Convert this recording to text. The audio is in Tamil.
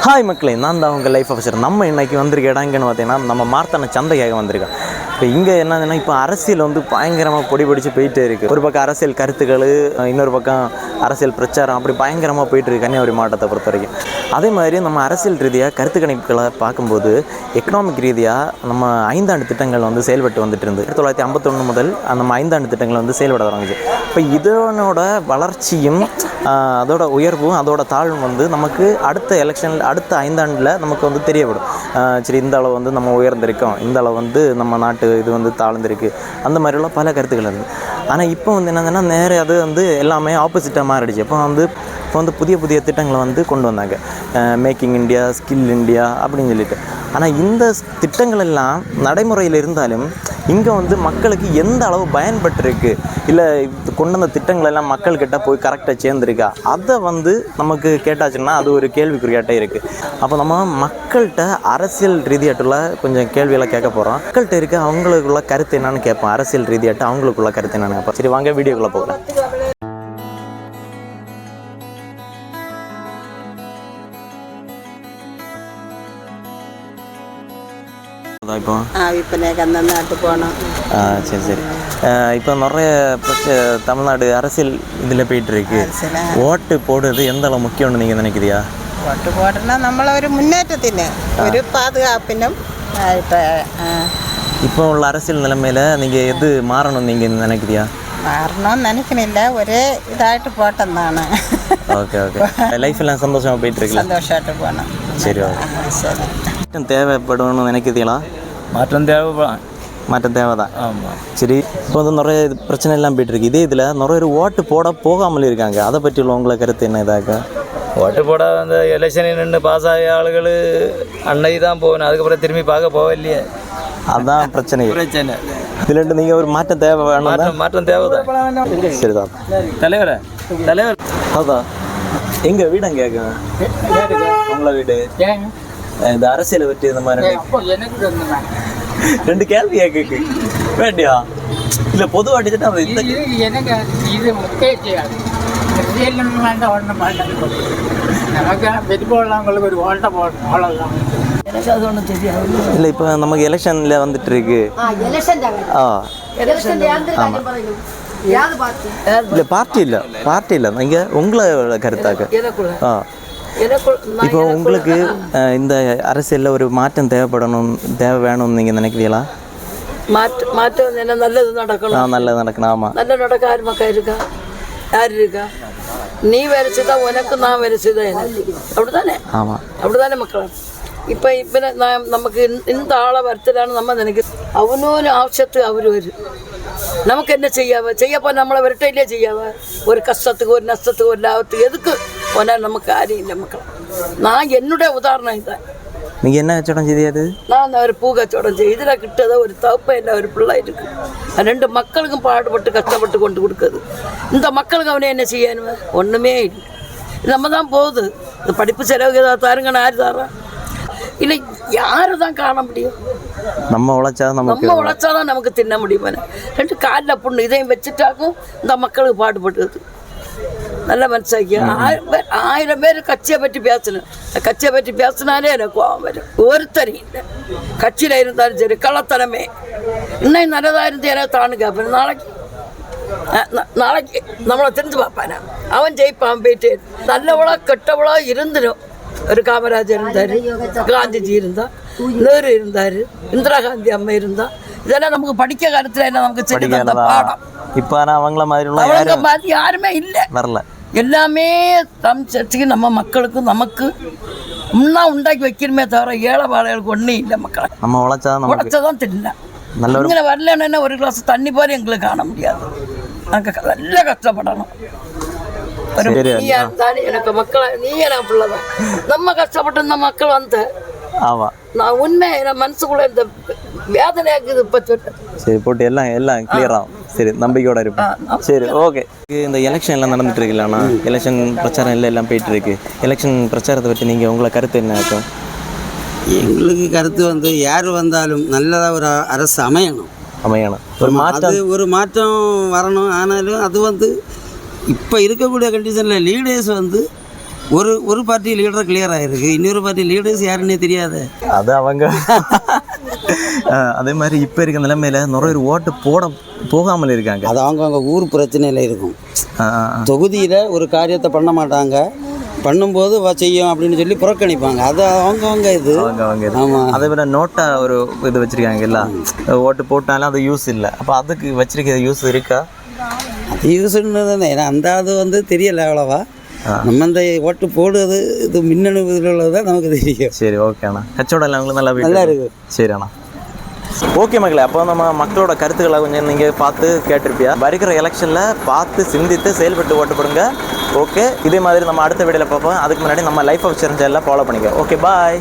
ஹாய் மக்களே, நான் தான் உங்கள் லைஃப் ஆஃபீஸர். நம்ம இன்றைக்கி வந்திருக்க இடங்கன்னு பார்த்தீங்கன்னா நம்ம மார்த்தான சந்தைக்காக வந்திருக்கோம். இப்போ இங்கே என்னதுன்னா, இப்போ அரசியல் வந்து பயங்கரமாக பொடி பிடிச்சி போயிட்டே இருக்குது. ஒரு பக்கம் அரசியல் கருத்துக்கள், இன்னொரு பக்கம் அரசியல் பிரச்சாரம், அப்படி பயங்கரமாக போயிட்டுருக்கு கன்னியாகுமரி மாவட்டத்தை பொறுத்த வரைக்கும். அதே மாதிரி நம்ம அரசியல் ரீதியாக கருத்து கணிப்புகளை பார்க்கும்போது எக்கனாமிக் ரீதியாக நம்ம 5 ஆண்டு திட்டங்கள் வந்து செயல்பட்டு வந்துட்டு இருந்து 1951 முதல் நம்ம 5 ஆண்டு திட்டங்கள் வந்து செயல்பட தொடங்குச்சு. இப்போ இதனோட வளர்ச்சியும் அதோட உயர்வும் அதோட தாழ்வும் வந்து நமக்கு அடுத்த எலெக்ஷனில் அடுத்த 5 ஆண்டில் நமக்கு வந்து தெரியப்படும். சரி, இந்த அளவு வந்து நம்ம உயர்ந்திருக்கோம், இந்த அளவு வந்து நம்ம நாட்டு இது வந்து தாழ்ந்திருக்கு, அந்த மாதிரிலாம் பல கருத்துக்கள் இருக்குது. ஆனால் இப்போ வந்து என்னங்கன்னா நேரம் அது வந்து எல்லாமே ஆப்போசிட்டாக மாறிடுச்சு. இப்போ வந்து புதிய திட்டங்களை வந்து கொண்டு வந்தாங்க, மேக்கிங் இந்தியா, ஸ்கில் இந்தியா அப்படின்னு சொல்லிட்டு. ஆனால் இந்த திட்டங்கள் எல்லாம் நடைமுறையில் இருந்தாலும் இங்கே வந்து மக்களுக்கு எந்த அளவு பயன்பட்டுருக்கு, இல்லை கொண்டு வந்த திட்டங்கள் எல்லாம் மக்கள்கிட்ட போய் கரெக்டாக சேர்ந்துருக்கா, அதை வந்து நமக்கு கேட்டாச்சுன்னா அது ஒரு கேள்விக்குறியாட்டே இருக்குது. அப்போ நம்ம மக்கள்கிட்ட அரசியல் ரீதியாட்டுள்ள கொஞ்சம் கேள்விகளை கேட்க போகிறோம். மக்கள்கிட்ட இருக்க அவங்களுக்குள்ள கருத்து என்னன்னு கேட்போம், அரசியல் ரீதியாட்டு அவங்களுக்குள்ள கருத்து என்னன்னு கேட்போம். சரி, வாங்க வீடியோக்குள்ளே போகலாம். இப்போ நாட்டு போனோம். சரி. இப்போ நிறைய தமிழ்நாடு அரசியல் இதில் போயிட்டுருக்கு. ஓட்டு போடுறது எந்த அளவு முக்கியம்னு நீங்கள் நினைக்கிறியா? ஓட்டு போடுறதுனா നമ്മളെ ഒരു മുന്നേറ്റത്തിന് ഒരു പാதுகாப்பிനും இப்போ உள்ள அரசியல் நிலைமையில் நீங்கள் எது மாறணும்னு நீங்கள் நினைக்கிறியா? மாறணும்னு நினைக்கணில்ல, ஒரே இதாகிட்டு போட்டோம்தானே. ஓகே. லைஃப்லாம் சந்தோஷமாக போயிட்டுருக்கு. சந்தோஷமாയിട്ട് போனோம். சரி, ஓகே. மாற்றம் தேவைப்படணும்னு நினைக்கிறீங்களா? மாற்றம் தேவை தான். ஆமாம். சரி, இப்போ வந்து நிறைய பிரச்சனை எல்லாம் போயிட்டுருக்கு. இதே இதில் நிறைய பேர் ஓட்டு போகாமல் இருக்காங்க. அதை பற்றி உள்ள உங்களை கருத்து என்ன? இதாக்கா ஓட்டு போட அந்த எலெக்ஷனில் நின்று பாஸ் ஆகிய ஆளுகள் அன்னைக்கு தான் போகணும், அதுக்கப்புறம் திரும்பி பார்க்க போக இல்லையே. அதுதான் பிரச்சனை. இதில் நீங்கள் ஒரு மாற்றம் தேவை வேணும். மாற்றம் தேவை தான். சரிதான். தலைவர் அதான் எங்கள் வீடு அங்கே கேட்குங்க. உங்களை வீடு இந்த அரசியலை பற்றி இந்த மாதிரி 2 கேள்வி கேட்கு வேண்டியா? இல்லை பொதுவாக அடிச்சுட்டா எனக்கு இது முக்கிய செய்யாது. வேண்டாம், ஒன்றும் வேண்டாம். நமக்கு வெற்றி ஒரு ஓட்டை போடணும், அவ்வளோதான். எனக்கு அது ஒன்றும் தெரியாது. இல்லை, இப்போ நமக்கு எலெக்ஷனில் வந்துட்டு இருக்கு. இல்லை பார்ட்டி இல்லை நீங்கள் உங்களை கருத்தாக்க. இப்போ உங்களுக்கு இந்த அரசியலில் ஒரு மாற்றம் தேவை வேணும்னு நீங்கள் நினைக்கிறீங்களா? மாற்றம் என்ன? நல்லது நடக்கணும். நல்லது நடக்கணும். ஆமாம், நல்ல நடக்க யார் மக்கள் இருக்கா? யார் இருக்கா? நீ வரைச்சதா உனக்கு, நான் வரைச்சதா எனக்கு, அப்படித்தானே? ஆமாம், அப்படித்தானே மக்கள். இப்போ நமக்கு இந்த ஆளை வருத்ததான்னு நம்ம நினைக்கிறோம். அவனோன்னு ஆവശ്യத்து அவர் வரும். நமக்கு என்ன செய்யப்போ நம்மளை விரட்டையிலே செய்யாவ. ஒரு கஷ்டத்துக்கு, ஒரு நஷ்டத்துக்கு, ஒரு லாபத்துக்கு எதுக்கு போனால் நமக்கு காரியம் இல்லை மக்கள். நான் என்னுடைய உதாரணம் இதான். நீங்கள் என்ன கச்சவடம் செய்யாது? நான் ஒரு பூ கச்சவடம் செய்ய இதில் கிட்டதோ ஒரு தப்பு என்ன ஒரு பிள்ளை இருக்கு. 2 மக்களுக்கும் பாடுபட்டு கஷ்டப்பட்டு கொண்டு கொடுக்குது. இந்த மக்களுக்கு அவனை என்ன செய்யணும்? ஒன்றுமே இல்லை. நம்ம தான் போகுது. இந்த படிப்பு செலவுக்கு ஏதாவது தாருங்கன்னு யார் தரோம்? இல்லை, யாரு தான் காண முடியும்? நம்ம உழைச்சாதான் நமக்கு தின்ன முடியும். 2 காலில் புண்ணு இதையும் வச்சுட்டாக்கும் இந்த மக்களுக்கு பாடுபட்டுது. நல்ல மனசாக்கியா 1000 பேர் கட்சியை பற்றி பேசணும். கட்சியை பற்றி பேசினாலே எனக்கு கோபம் வரும். ஒருத்தரையும் இல்லை. கட்சியில் இருந்தாலும் சரி, கள்ளத்தனமே. இன்னும் நல்லதாக இருந்து எனக்கு தானு கேட்பேன். நாளைக்கு நம்மளை தெரிஞ்சு பார்ப்பானே, அவன் ஜெயிப்பான் போயிட்டு. நல்லவளோ கெட்டவளோ இருந்துடும். ஒரு காமராஜர் இருந்தார், காந்திஜி இருந்தா, நேரு இருந்தார், இந்திரா காந்தி அம்மா இருந்தா. இதெல்லாம் நமக்கு படிக்க காலத்துல என்ன நமக்கு தெரியும் பாடம். இப்போ அவங்கள மாதிரி யாருமே இல்லை, வரல. எல்லாமே தம் சர்ச்சைக்கு நம்ம மக்களுக்கும் நமக்கு முன்னா உண்டாக்கி வைக்கணுமே தவிர ஏழை வாழைகளுக்கு ஒன்றும் இல்லை. மக்களை நம்ம உழைச்சாதான் தெரியல. இங்கே வரலன்னா ஒரு கிளாஸ் தண்ணி போல எங்களுக்கு காண முடியாது. நாங்கள் நல்லா கஷ்டப்படணும். எனக்கு மக்கள் நீ எனக்கு பிள்ளைதான். நம்ம கஷ்டப்பட்டு இந்த மக்கள் வந்து நான் உண்மை என் மனசுக்குள்ள இந்த வேதனையாக்குது. இப்போ சரி, போட்டு எல்லாம் கிளியர் ஆகும். சரி, நம்பிக்கையோட இருப்பேன். சரி, ஓகே. இந்த எலெக்ஷன் எல்லாம் நடந்துட்டு இருக்குல்லண்ணா, எலெக்ஷன் பிரச்சாரம் எல்லாம் போயிட்டு இருக்கு. எலெக்ஷன் பிரச்சாரத்தை பற்றி நீங்கள் உங்களை கருத்து என்ன இருக்கும்? எங்களுக்கு கருத்து வந்து யார் வந்தாலும் நல்லதாக ஒரு அரசு அமையணும். ஒரு மாற்றம் வரணும். ஆனாலும் அது வந்து இப்போ இருக்கக்கூடிய கண்டிஷனில் லீடர்ஸ் வந்து ஒரு பார்ட்டி லீடர் கிளியர் ஆயிருக்கு, இன்னொரு பார்ட்டி லீடர்ஸ் யாருன்னே தெரியாது. அது அவங்க அதே மாதிரி இப்போ இருக்க நிலைமையில நிறைய பேர் ஓட்டு போகாமல் இருக்காங்க. அது அவங்கவுங்க ஊர் பிரச்சனையில் இருக்கும். தொகுதியில் ஒரு காரியத்தை பண்ண மாட்டாங்க, பண்ணும்போது செய்யும் அப்படின்னு சொல்லி புறக்கணிப்பாங்க. அது அவங்கவுங்க இது. ஆமாம். அதே மாதிரி நோட்டா ஒரு இது வச்சுருக்காங்க, இல்லை ஓட்டு போட்டாலும் அது யூஸ் இல்லை. அப்போ அதுக்கு வச்சிருக்க யூஸ் இருக்கா? அது யூஸ்ன்னு தானே, ஏன்னா அந்த அது தெரியலை அவ்வளோவா. நம்ம இந்த ஓட்டு போடுறது இது மின்னணு இதில் உள்ளதான் நமக்கு தெரியும். சரி, ஓகே அண்ணா. கச்சோட எல்லாம் உங்களுக்கு நல்லா இருக்கு. சரி அண்ணா. ஓகே மக்களே, அப்போ நம்ம மக்களோட கருத்துக்களை கொஞ்சம் நீங்கள் பார்த்து கேட்டிருப்பியா. வருகிற எலெக்ஷனில் பார்த்து சிந்தித்து செயல்பட்டு ஓட்டு போடுங்க. ஓகே, இதே மாதிரி நம்ம அடுத்த வீடியோவில் பார்ப்போம். அதுக்கு முன்னாடி நம்ம லைஃப் ஆஃப் சேனல் ஃபாலோ பண்ணிக்க. ஓகே, பாய்.